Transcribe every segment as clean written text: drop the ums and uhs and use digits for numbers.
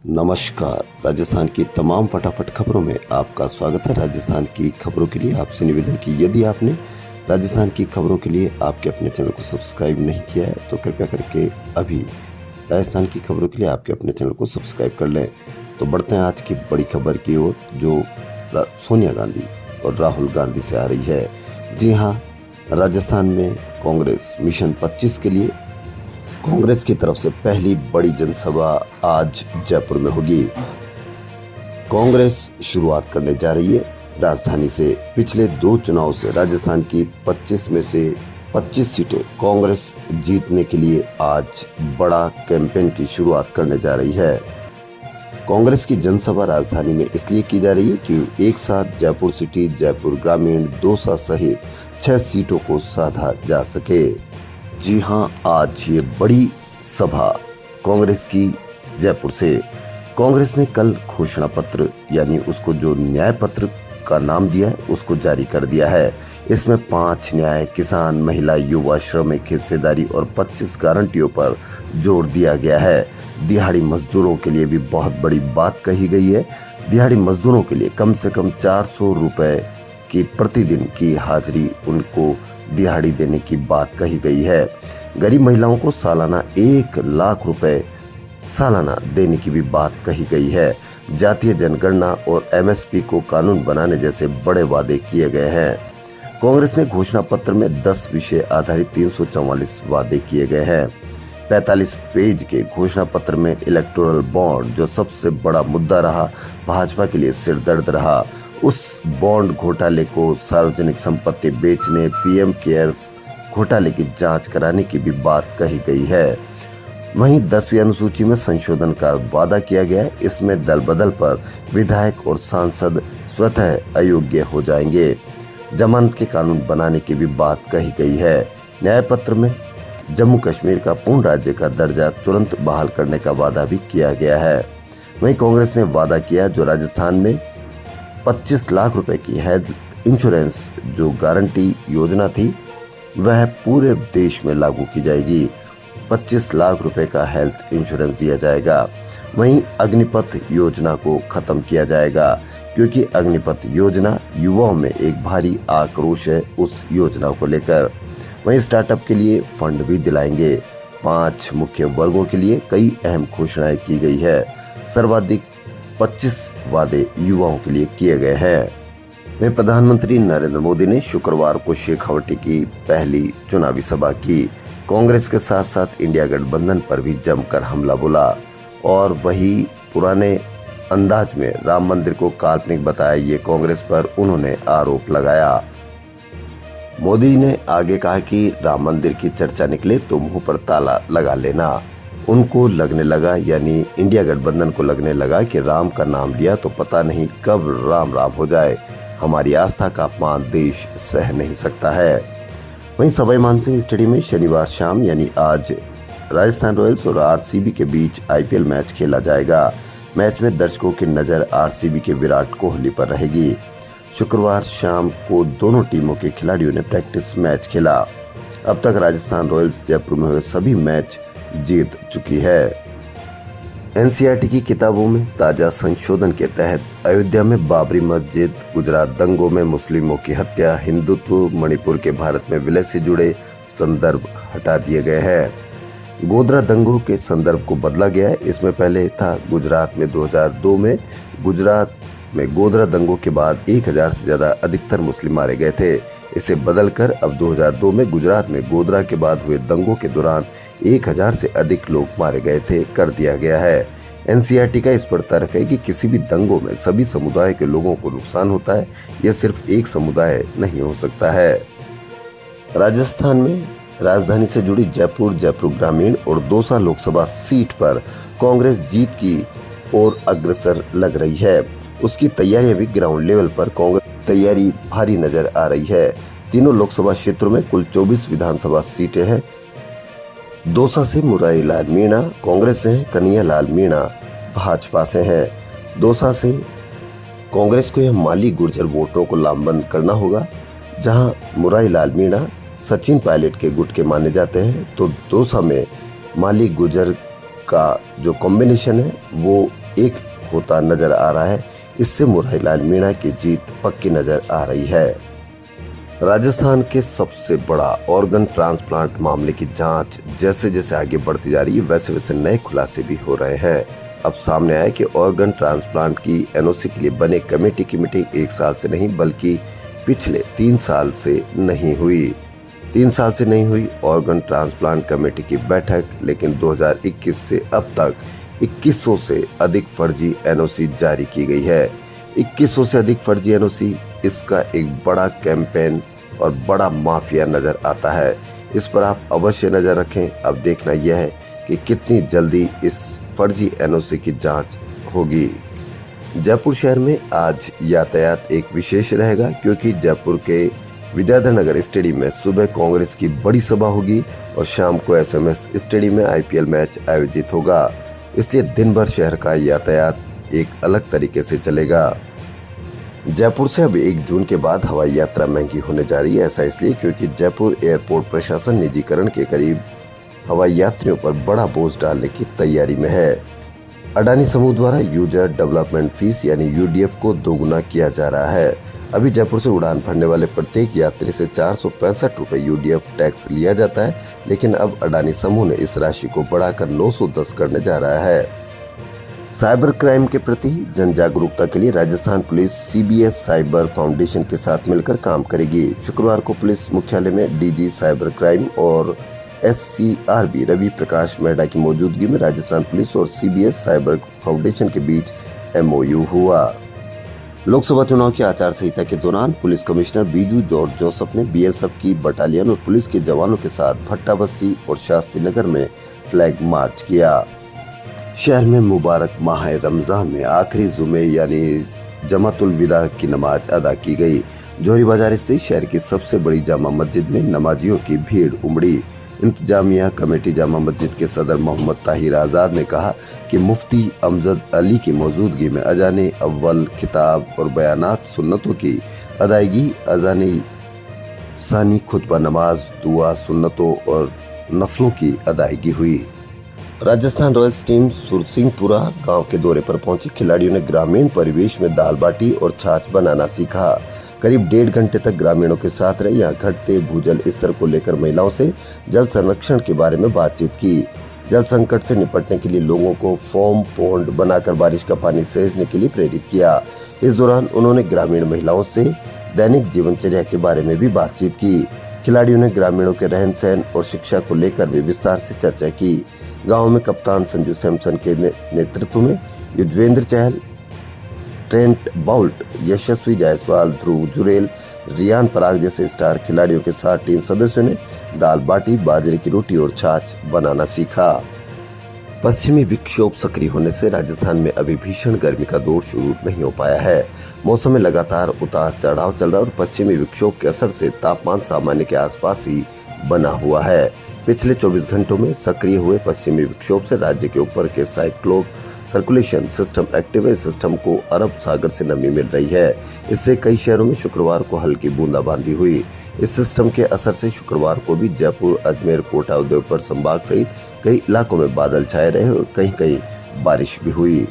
नमस्कार। राजस्थान की तमाम फटाफट खबरों में आपका स्वागत है। राजस्थान की खबरों के लिए आपसे निवेदन कि यदि आपने राजस्थान की खबरों के लिए आपके अपने चैनल को सब्सक्राइब नहीं किया है तो कृपया करके अभी राजस्थान की खबरों के लिए आपके अपने चैनल को सब्सक्राइब कर लें। तो बढ़ते हैं आज की बड़ी खबर की ओर, जो सोनिया गांधी और राहुल गांधी से आ रही है। जी हाँ, राजस्थान में कांग्रेस मिशन 25 के लिए कांग्रेस की तरफ से पहली बड़ी जनसभा आज जयपुर में होगी। कांग्रेस शुरुआत करने जा रही है राजधानी से। पिछले 2 चुनाव से राजस्थान की 25 में से 25 सीटें कांग्रेस जीतने के लिए आज बड़ा कैंपेन की शुरुआत करने जा रही है। कांग्रेस की जनसभा राजधानी में इसलिए की जा रही है कि एक साथ जयपुर सिटी, जयपुर ग्रामीण, दौसा सहित 6 सीटों को साधा जा सके। जी हां, आज ये बड़ी सभा कांग्रेस की जयपुर से। कांग्रेस ने कल घोषणा पत्र यानी उसको जो न्याय पत्र का नाम दिया है उसको जारी कर दिया है। इसमें 5 न्याय, किसान, महिला, युवा, श्रमिक हिस्सेदारी और 25 गारंटियों पर जोर दिया गया है। दिहाड़ी मजदूरों के लिए भी बहुत बड़ी बात कही गई है। दिहाड़ी मजदूरों के लिए कम से कम 400 रुपए की प्रतिदिन की हाजिरी उनको दिहाड़ी देने की बात कही गई है। गरीब महिलाओं को सालाना 1 लाख रुपए सालाना देने की भी बात कही गई है। जातीय जनगणना और एमएसपी को कानून बनाने जैसे बड़े वादे किए गए हैं। कांग्रेस ने घोषणा पत्र में 10 विषय आधारित 344 वादे किए गए हैं। 45 पेज के घोषणा पत्र में इलेक्टोरल बॉन्ड, जो सबसे बड़ा मुद्दा रहा, भाजपा के लिए सिरदर्द रहा, उस बॉन्ड घोटाले को सार्वजनिक संपत्ति बेचने, पीएम केयर्स घोटाले की जांच कराने की भी बात कही गई है। वहीं 10वीं अनुसूची में संशोधन का वादा किया गया है। इसमें दल बदल पर विधायक और सांसद स्वतः अयोग्य हो जाएंगे। जमानत के कानून बनाने की भी बात कही गई है। न्याय पत्र में जम्मू कश्मीर का पूर्ण राज्य का दर्जा तुरंत बहाल करने का वादा भी किया गया है। वहीं कांग्रेस ने वादा किया जो राजस्थान में 25 लाख रुपए की हेल्थ इंश्योरेंस जो गारंटी योजना थी वह पूरे देश में लागू की जाएगी। 25 लाख रुपए का हेल्थ इंश्योरेंस दिया जाएगा। वहीं अग्निपथ योजना को खत्म किया जाएगा, क्योंकि अग्निपथ योजना युवाओं में एक भारी आक्रोश है उस योजना को लेकर। वहीं स्टार्टअप के लिए फंड भी दिलाएंगे। 5 मुख्य वर्गों के लिए कई अहम घोषणाएं की गई है। सर्वाधिक 25 वादे युवाओं के लिए किए गए हैं। में प्रधानमंत्री नरेंद्र मोदी ने शुक्रवार को शेखावटी की पहली चुनावी सभा की। कांग्रेस के साथ साथ इंडिया गठबंधन पर भी जमकर हमला बोला और वही पुराने अंदाज में राम मंदिर को काल्पनिक बताया, ये कांग्रेस पर उन्होंने आरोप लगाया। मोदी ने आगे कहा कि राम मंदिर की चर्चा निकले तो मुंह पर ताला लगा लेना। उनको लगने लगा, यानी इंडिया गठबंधन को लगने लगा कि राम का नाम लिया तो पता नहीं कब राम राम हो जाए। हमारी आस्था का अपमान देश सह नहीं सकता है। वहीं सवाई मानसिंह स्टेडियम में शनिवार शाम यानी आज राजस्थान रॉयल्स और आरसीबी के बीच आईपीएल मैच खेला जाएगा। मैच में दर्शकों की नजर आरसीबी के विराट कोहली पर रहेगी। शुक्रवार शाम को दोनों टीमों के खिलाड़ियों ने प्रैक्टिस मैच खेला। अब तक राजस्थान रॉयल्स जयपुर में हुए सभी मैच जीत चुकी है। एनसीईआरटी की किताबों में ताजा संशोधन के तहत अयोध्या में बाबरी मस्जिद, गुजरात दंगों में मुस्लिमों की हत्या, हिंदुत्व, मणिपुर के भारत में विलय से जुड़े संदर्भ हटा दिए गए हैं। गोधरा दंगों के संदर्भ को बदला गया है। इसमें पहले था गुजरात में 2002 में गुजरात में गोधरा दंगों के बाद 1000 से ज्यादा अधिकतर मुस्लिम मारे गए थे। इसे बदलकर अब 2002 में गुजरात में गोधरा के बाद हुए दंगों के दौरान 1000 से अधिक लोग मारे गए थे कर दिया गया है। एनसीईआरटी का इस पर तर्क है कि किसी भी दंगों में सभी समुदाय के लोगों को नुकसान होता है, यह सिर्फ एक समुदाय नहीं हो सकता है। राजस्थान में राजधानी से जुड़ी जयपुर, जयपुर ग्रामीण और दौसा लोकसभा सीट पर कांग्रेस जीत की ओर अग्रसर लग रही है। उसकी तैयारियां भी ग्राउंड लेवल पर कांग्रेस तैयारी भारी नजर आ रही है। तीनों लोकसभा क्षेत्रों में कुल 24 विधानसभा सीटें हैं। दौसा से मुरारी लाल मीणा कांग्रेस से हैं, कन्हैया लाल मीणा भाजपा से हैं। दौसा से कांग्रेस को यह माली गुर्जर वोटरों को लामबंद करना होगा। जहां मुरारी लाल मीणा सचिन पायलट के गुट के माने जाते हैं, तो दौसा में माली गुर्जर का जो कॉम्बिनेशन है वो एक होता नजर आ रहा है। इससे मुरलीलाल मीणा की जीत पक्की नजर आ रही है। राजस्थान के सबसे बड़ा ऑर्गन ट्रांसप्लांट मामले की जांच जैसे जैसे आगे बढ़ती जा रही है, वैसे वैसे नए खुलासे भी हो रहे हैं। अब सामने आया कि ऑर्गन ट्रांसप्लांट की एनओसी के लिए बने कमेटी की मीटिंग 1 साल से नहीं बल्कि पिछले 3 साल से नहीं हुई। 3 साल से नहीं हुई ऑर्गन ट्रांसप्लांट कमेटी की बैठक, लेकिन 2021 से अब तक 2100 से अधिक फर्जी एनओसी जारी की गई है। 2100 से अधिक फर्जी एनओसी, इसका एक बड़ा कैंपेन और बड़ा माफिया नजर आता है। इस पर आप अवश्य नजर रखें। अब देखना यह है कि कितनी जल्दी इस फर्जी एनओसी की जांच होगी। जयपुर शहर में आज यातायात एक विशेष रहेगा, क्योंकि जयपुर के विद्याधर नगर स्टेडियम में सुबह कांग्रेस की बड़ी सभा होगी और शाम को एसएमएस स्टेडियम में आईपीएल मैच आयोजित होगा। इसलिए दिन भर शहर का यातायात एक अलग तरीके से चलेगा। जयपुर से अब 1 जून के बाद हवाई यात्रा महंगी होने जा रही है। ऐसा इसलिए क्योंकि जयपुर एयरपोर्ट प्रशासन निजीकरण के करीब हवाई यात्रियों पर बड़ा बोझ डालने की तैयारी में है। अडानी समूह द्वारा यूजर डेवलपमेंट फीस यानी यूडीएफ को दोगुना किया जा रहा है। अभी जयपुर से उड़ान भरने वाले प्रत्येक यात्री से 465 रुपए यूडीएफ टैक्स लिया जाता है, लेकिन अब अडानी समूह ने इस राशि को बढ़ाकर 910 करने जा रहा है। साइबर क्राइम के प्रति जन जागरूकता के लिए Rajasthan police CBS cyber foundation के साथ मिलकर काम करेगी। शुक्रवार को पुलिस मुख्यालय में डीजी साइबर क्राइम और एससीआरबी रवि प्रकाश मेहरा की मौजूदगी में राजस्थान पुलिस और सीबीएस साइबर फाउंडेशन के बीच एमओयू हुआ। लोकसभा चुनाव की आचार संहिता के दौरान police commissioner Biju George Joseph ने बीएसएफ की बटालियन और पुलिस के जवानों के साथ भट्टा बस्ती और शास्त्री नगर में फ्लैग मार्च किया। शहर में मुबारक माह रमजान में आखिरी जुमे यानी जमातुल विदा की नमाज अदा की गई। जोहरी बाजार स्थित शहर की सबसे बड़ी जामा मस्जिद में नमाजियों की भीड़ उमड़ी। इंतजामिया कमेटी जामा मस्जिद के सदर मोहम्मद ताहिर आज़ाद ने कहा कि मुफ्ती अमजद अली की मौजूदगी में अजाने अव्वल, खिताब और बयानात सुन्नतों की अदायगी, अजाने सानी खुतबा नमाज, दुआ सुन्नतों और नफलों की अदायगी हुई। राजस्थान रॉयल्स टीम सुरसिंहपुरा गांव के दौरे पर पहुंची। खिलाड़ियों ने ग्रामीण परिवेश में दाल बाटी और छाछ बनाना सीखा। करीब 1.5 घंटे तक ग्रामीणों के साथ रहे। यहाँ घटते भूजल स्तर को लेकर महिलाओं से जल संरक्षण के बारे में बातचीत की। जल संकट से निपटने के लिए लोगों को फोम पोंड बनाकर बारिश का पानी सहेजने के लिए प्रेरित किया। इस दौरान उन्होंने ग्रामीण महिलाओं से दैनिक जीवनचर्या के बारे में भी बातचीत की। खिलाड़ियों ने ग्रामीणों के रहन सहन और शिक्षा को लेकर भी विस्तार से चर्चा की। गांव में कप्तान संजू सैमसन के नेतृत्व में युजवेंद्र चहल, ट्रेंट बाउल्ट, यशस्वी जायसवाल, ध्रुव जुरेल, रियान पराग जैसे स्टार खिलाड़ियों के साथ टीम सदस्यों ने दाल बाटी, बाजरे की रोटी और छाछ बनाना सीखा। पश्चिमी विक्षोभ सक्रिय होने से राजस्थान में अभी भीषण गर्मी का दौर शुरू नहीं हो पाया है। मौसम में लगातार उतार चढ़ाव चल रहा है और पश्चिमी विक्षोभ के असर से तापमान सामान्य के आसपास ही बना हुआ है। पिछले 24 घंटों में सक्रिय हुए पश्चिमी विक्षोभ से राज्य के ऊपर के साइक्लोन सर्कुलेशन सिस्टम एक्टिव है। सिस्टम को अरब सागर से नमी मिल रही है। इससे कई शहरों में शुक्रवार को हल्की बूंदाबांदी हुई। इस सिस्टम के असर से शुक्रवार को भी जयपुर, अजमेर, कोटा, उदयपुर संभाग सहित कई इलाकों में बादल छाए रहे और कहीं कहीं बारिश भी हुई।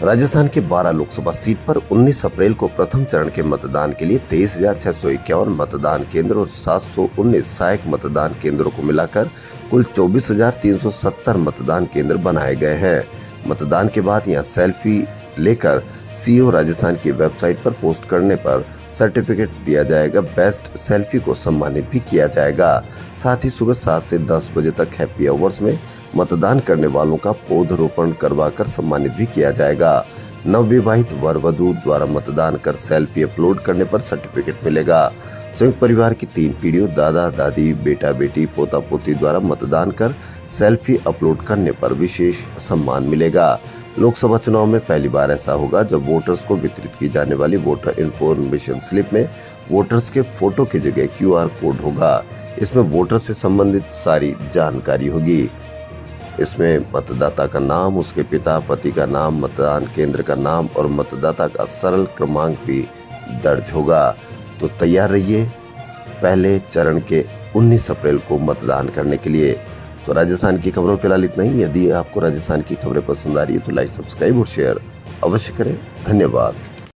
राजस्थान के 12 लोकसभा सीट पर 19 अप्रैल को प्रथम चरण के मतदान के लिए 23,651 मतदान केंद्र और 719 सहायक मतदान केंद्रों को मिलाकर कुल 24,370 मतदान केंद्र बनाए गए हैं। मतदान के बाद यहां सेल्फी लेकर सीओ राजस्थान की वेबसाइट पर पोस्ट करने पर सर्टिफिकेट दिया जाएगा। बेस्ट सेल्फी को सम्मानित भी किया जाएगा। साथ ही सुबह 7 से 10 बजे तक हैप्पी आवर्स में मतदान करने वालों का पौधरोपण करवाकर सम्मानित भी किया जाएगा। नवविवाहित वर वधू द्वारा मतदान कर सेल्फी अपलोड करने पर सर्टिफिकेट मिलेगा। संयुक्त परिवार की 3 पीढ़ियों दादा दादी, बेटा बेटी, पोता पोती द्वारा मतदान कर सेल्फी अपलोड करने पर विशेष सम्मान मिलेगा। लोकसभा चुनाव में पहली बार ऐसा होगा जब वोटर्स को वितरित की जाने वाली वोटर इन्फॉर्मेशन स्लिप में वोटर्स के फोटो की जगह QR कोड होगा। इसमें वोटर से संबंधित सारी जानकारी होगी। इसमें मतदाता का नाम, उसके पिता पति का नाम, मतदान केंद्र का नाम और मतदाता का सरल क्रमांक भी दर्ज होगा। तो तैयार रहिए पहले चरण के 19 अप्रैल को मतदान करने के लिए। तो राजस्थान की खबरों में फिलहाल इतना ही। यदि आपको राजस्थान की खबरें पसंद आ रही है तो लाइक, सब्सक्राइब और शेयर अवश्य करें। धन्यवाद।